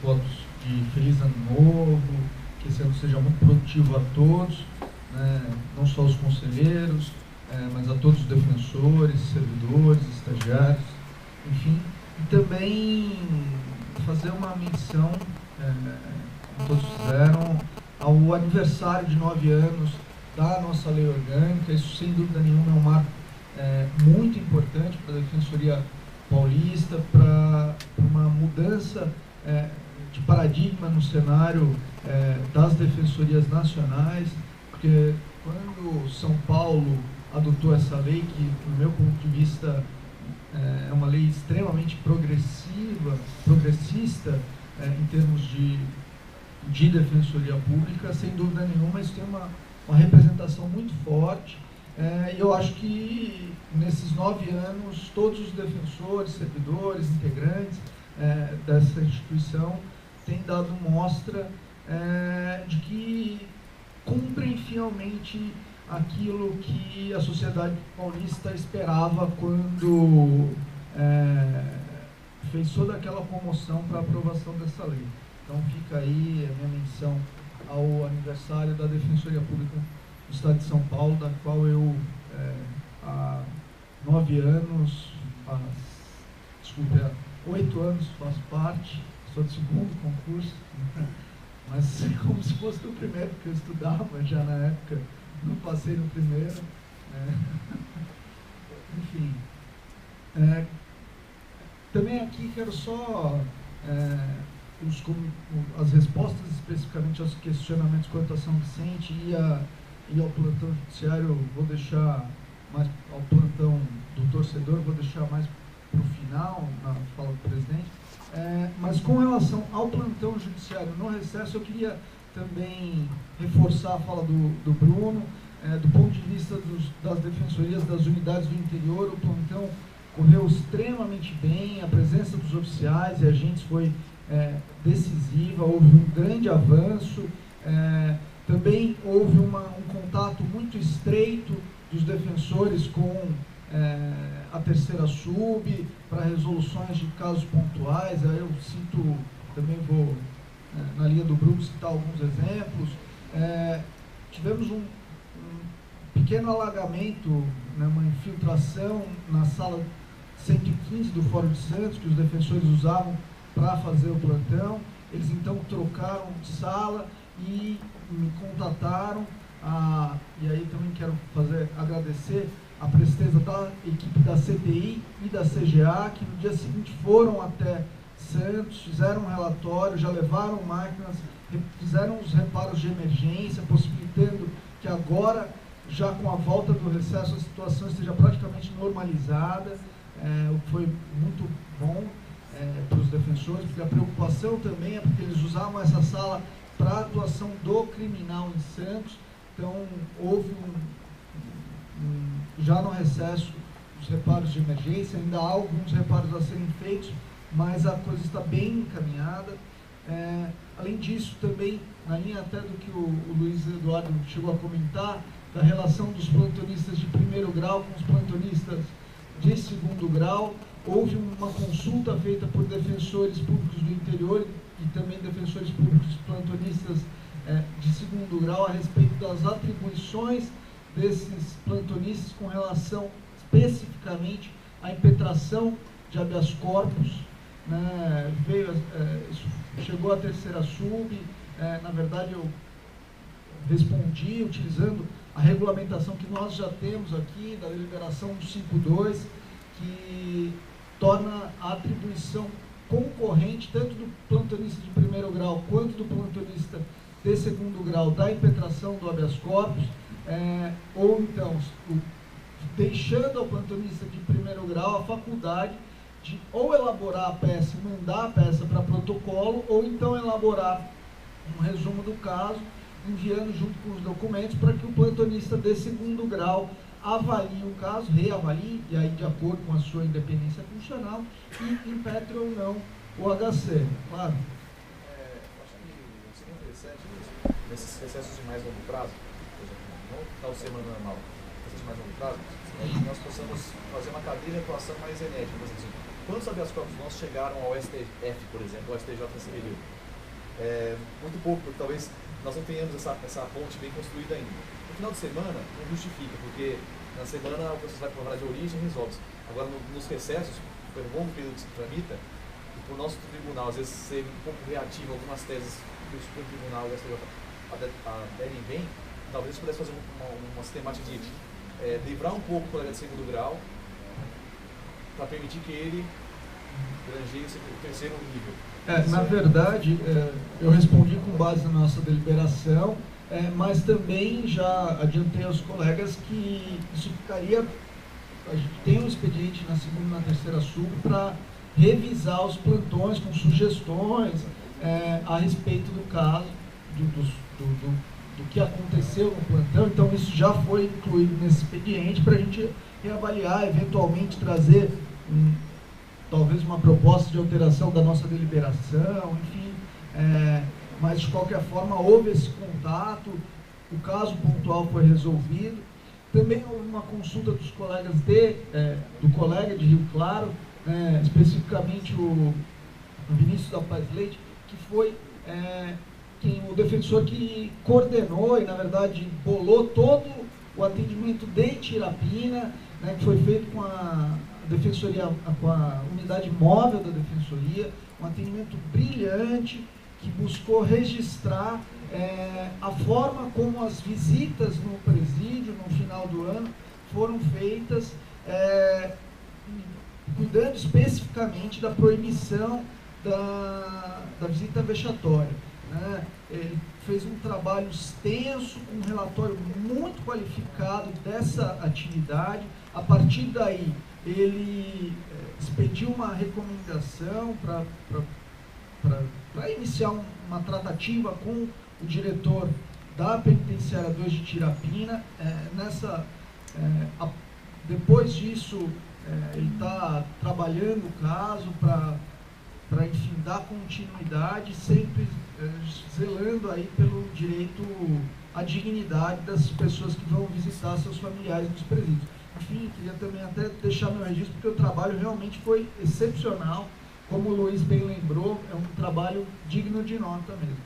votos de Feliz Ano Novo, que esse ano seja muito produtivo a todos, né, não só os conselheiros, mas a todos os defensores, servidores, estagiários, enfim. E também fazer uma menção, como todos fizeram, ao aniversário de 9 anos da nossa lei orgânica. Isso, sem dúvida nenhuma, é um marco muito importante para a Defensoria Paulista, para uma mudança de paradigma no cenário das defensorias nacionais, porque quando São Paulo adotou essa lei, que, do meu ponto de vista, é uma lei extremamente progressista em termos de defensoria pública, sem dúvida nenhuma, isso tem uma representação muito forte. E eu acho que nesses 9 anos, todos os defensores, servidores, integrantes dessa instituição têm dado mostra de que cumprem fielmente aquilo que a sociedade paulista esperava quando fez toda aquela comoção para a aprovação dessa lei. Então fica aí a minha menção ao aniversário da Defensoria Pública do Estado de São Paulo, da qual eu há 9 anos, há 8 anos faço parte, sou do segundo concurso, mas como se fosse do primeiro, porque eu estudava já na época, não passei no primeiro. Enfim. Também aqui quero só as respostas especificamente aos questionamentos quanto a São Vicente e ao plantão judiciário, vou deixar mais ao plantão do torcedor, vou deixar mais para o final, na fala do presidente. Mas com relação ao plantão judiciário no recesso, eu queria também reforçar a fala do Bruno. Do ponto de vista das defensorias das unidades do interior, o plantão correu extremamente bem, a presença dos oficiais e agentes foi decisiva, houve um grande avanço, também houve um contato muito estreito dos defensores com a terceira sub para resoluções de casos pontuais. Aí eu cito, também vou na linha do Bruno citar alguns exemplos. Tivemos um pequeno alagamento, uma infiltração na sala 115 do Fórum de Santos, que os defensores usavam para fazer o plantão. Eles então trocaram de sala e me contataram, e aí também quero agradecer a presteza da equipe da CTI e da CGA, que no dia seguinte foram até Santos, fizeram um relatório, já levaram máquinas, fizeram os reparos de emergência, possibilitando que agora, já com a volta do recesso, a situação esteja praticamente normalizada, o que foi muito bom para os defensores, porque a preocupação também é porque eles usavam essa sala para a atuação do criminal em Santos. Então, houve já no recesso os reparos de emergência, ainda há alguns reparos a serem feitos, mas a coisa está bem encaminhada. Além disso, também, na linha até do que o Luiz Eduardo chegou a comentar, da relação dos plantonistas de primeiro grau com os plantonistas de segundo grau, houve uma consulta feita por defensores públicos do interior e também defensores públicos plantonistas de segundo grau a respeito das atribuições desses plantonistas com relação especificamente à impetração de habeas corpus. Chegou a terceira sub, na verdade eu respondi utilizando a regulamentação que nós já temos aqui, da deliberação 152, que torna a atribuição concorrente, tanto do plantonista de primeiro grau quanto do plantonista de segundo grau, da impetração do habeas corpus, ou então, deixando ao plantonista de primeiro grau a faculdade de ou elaborar a peça e mandar a peça para protocolo, ou então elaborar um resumo do caso, enviando junto com os documentos para que o plantonista de segundo grau avalie o caso, reavalie, e aí de acordo com a sua independência funcional, e impetre ou não o HC. Claro. Acho que seria interessante nesses recessos de mais longo prazo, por exemplo, não tal semana normal, recessos de mais longo prazo, nós possamos fazer uma cadeia de atuação mais enérgica. Por exemplo, quantos habeas corpus nossos chegaram ao STF, por exemplo, ao STJ nesse período? Muito pouco, porque talvez nós não tenhamos essa ponte bem construída ainda. No final de semana, não justifica, porque na semana o processo vai para a vara de origem e resolve-se. Agora, nos recessos, pelo longo período que se tramita, por nosso tribunal, às vezes, ser um pouco reativo a algumas teses que o Supremo Tribunal e o STJ aderem bem, talvez pudesse fazer uma sistemática de livrar um pouco o colega de segundo grau para permitir que ele granjeie o terceiro nível. Na verdade, eu respondi com base na nossa deliberação, mas também já adiantei aos colegas que isso ficaria... A gente tem um expediente na segunda e na terceira sub para revisar os plantões com sugestões a respeito do caso, do que aconteceu no plantão. Então isso já foi incluído nesse expediente para a gente reavaliar, eventualmente trazer talvez uma proposta de alteração da nossa deliberação, enfim. Mas de qualquer forma houve esse contato, o caso pontual foi resolvido. Também houve uma consulta dos colegas do colega de Rio Claro, especificamente o Vinícius da Paz Leite, que foi o defensor que coordenou e, na verdade, bolou todo o atendimento de Tirapina, que foi feito com a defensoria, com a unidade móvel da defensoria, um atendimento brilhante, que buscou registrar a forma como as visitas no presídio, no final do ano, foram feitas, cuidando especificamente da proibição da visita vexatória. Ele fez um trabalho extenso, um relatório muito qualificado dessa atividade. A partir daí, ele expediu uma recomendação para iniciar uma tratativa com o diretor da Penitenciária 2 de Tirapina. Depois disso, ele está trabalhando o caso para, enfim, dar continuidade, sempre zelando aí pelo direito à dignidade das pessoas que vão visitar seus familiares nos presídios. Enfim, queria também até deixar meu registro, porque o trabalho realmente foi excepcional. Como o Luiz bem lembrou, é um trabalho digno de nota mesmo.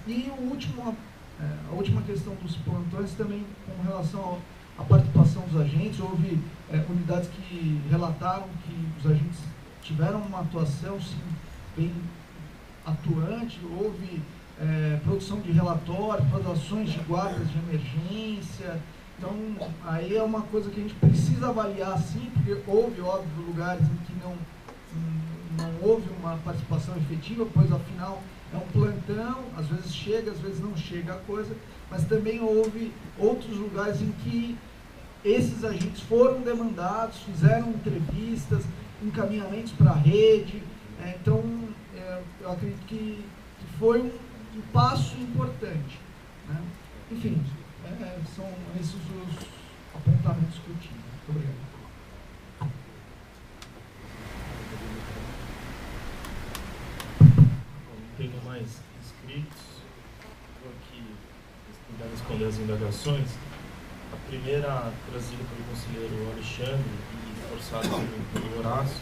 E a última questão dos plantões também com relação à participação dos agentes. Houve unidades que relataram que os agentes tiveram uma atuação, sim, bem atuante. Houve produção de relatórios, ações de guardas de emergência. Então, aí é uma coisa que a gente precisa avaliar, sim, porque houve, óbvio, lugares em que não houve uma participação efetiva, pois afinal é um plantão, às vezes chega, às vezes não chega a coisa, mas também houve outros lugares em que esses agentes foram demandados, fizeram entrevistas, encaminhamentos para a rede. Então, eu acredito que foi um passo importante, né? Enfim, são esses os apontamentos que eu tive. Muito obrigado. Tenho mais inscritos. Vou aqui tentar responder as indagações. A primeira, trazida pelo conselheiro Alexandre e forçada pelo Horácio,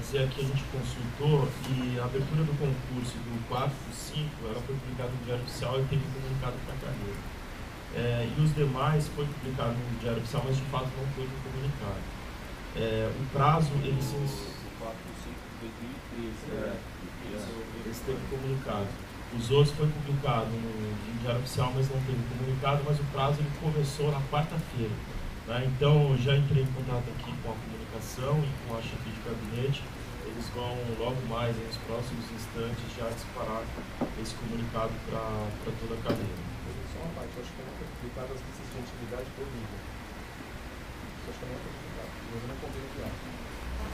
dizer que a gente consultou e a abertura do concurso do 4 e 5 ela foi publicada no Diário Oficial e teve comunicado para a carreira. E os demais foi publicado no Diário Oficial, mas de fato não foi comunicado. O prazo, ele se... 4 e 5 de 2013. Esse teve comunicado. Os outros foi publicado no Diário Oficial, mas não teve comunicado, mas o prazo ele começou na quarta-feira. Então, eu já entrei em contato aqui com a comunicação e com a chefe de gabinete. Eles vão, logo mais, nos próximos instantes, já disparar esse comunicado para toda a cadeia. Só uma parte, eu acho que não foi publicado as listas de atividade por nível. Isso acho que não foi publicado, mas eu não contei no diário.